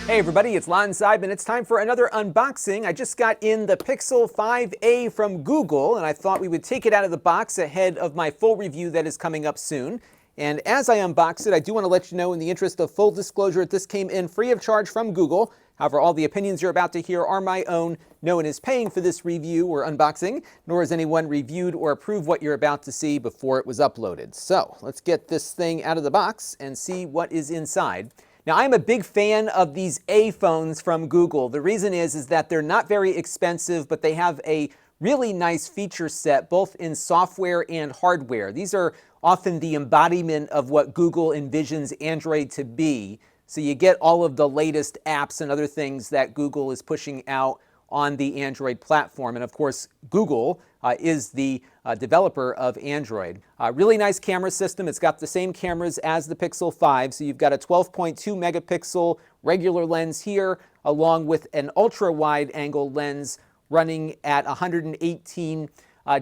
Hey everybody, it's Lon Seidman. It's time for another unboxing. I just got in the Pixel 5a from Google, and I thought we would take it out of the box ahead of my full review that is coming up soon. And as I unbox it, I do want to let you know, in the interest of full disclosure, that this came in free of charge from Google. However, all the opinions you're about to hear are my own. No one is paying for this review or unboxing, nor has anyone reviewed or approved what you're about to see before it was uploaded. So let's get this thing out of the box and see what is inside. Now, I'm a big fan of these A phones from Google. The reason is that they're not very expensive, but they have a really nice feature set, both in software and hardware. These are often the embodiment of what Google envisions Android to be. So you get all of the latest apps and other things that Google is pushing out on the Android platform. And of course, Google is the developer of Android. Really nice camera system. It's got the same cameras as the Pixel 5. So you've got a 12.2 megapixel regular lens here, along with an ultra wide angle lens running at 118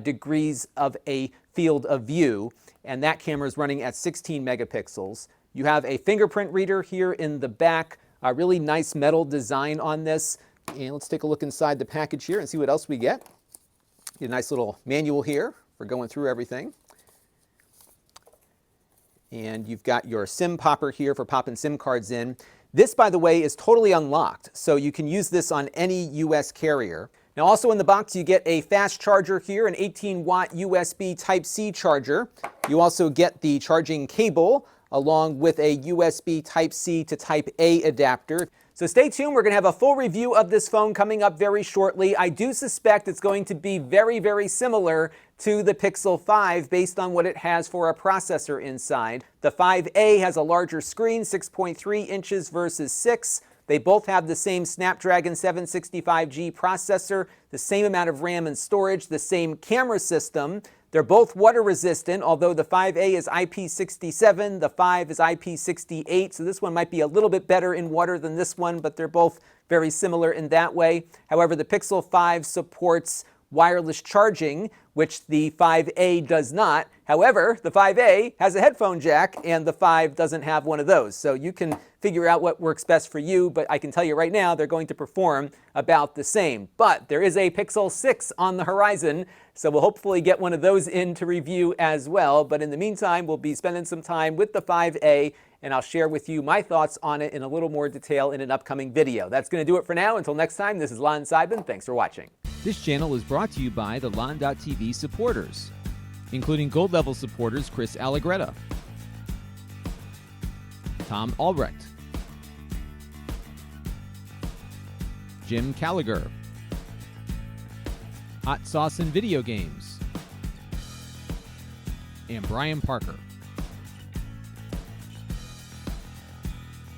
degrees of a field of view. And that camera is running at 16 megapixels. You have a fingerprint reader here in the back. A really nice metal design on this. And let's take a look inside the package here and see what else we get. Get a nice little manual here for going through everything. And you've got your SIM popper here for popping SIM cards in. This, by the way, is totally unlocked, so you can use this on any US carrier. Now, also in the box, you get a fast charger here, an 18-watt USB Type-C charger. You also get the charging cable, along with a USB Type-C to Type-A adapter. So stay tuned, we're going to have a full review of this phone coming up very shortly. I do suspect it's going to be very, very similar to the Pixel 5 based on what it has for a processor inside. The 5a has a larger screen, 6.3 inches versus 6. They both have the same Snapdragon 765G processor, the same amount of RAM and storage, the same camera system. They're both water resistant, although the 5a is IP67, the 5 is IP68, so this one might be a little bit better in water than this one, but they're both very similar in that way. However, the Pixel 5 supports wireless charging, which the 5a does not. However, the 5a has a headphone jack, and the 5 doesn't have one of those. So you can figure out what works best for you, but I can tell you right now, they're going to perform about the same. But there is a Pixel 6 on the horizon, so we'll hopefully get one of those in to review as well. But in the meantime, we'll be spending some time with the 5a, and I'll share with you my thoughts on it in a little more detail in an upcoming video. That's going to do it for now. Until next time, this is Lon Seidman. Thanks for watching. This channel is brought to you by the Lon.TV supporters, including gold level supporters Chris Allegretta, Tom Albrecht, Jim Callagher, Hot Sauce and Video Games, and Brian Parker.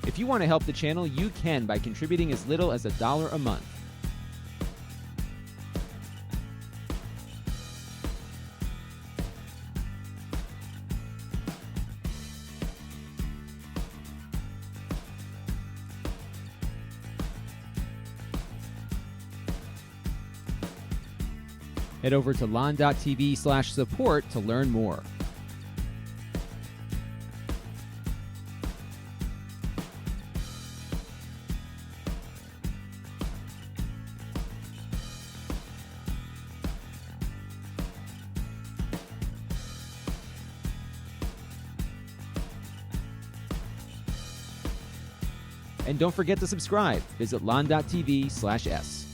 If you want to help the channel, you can by contributing as little as $1 a month. Head over to lon.tv/support to learn more. And don't forget to subscribe. Visit lon.tv/s.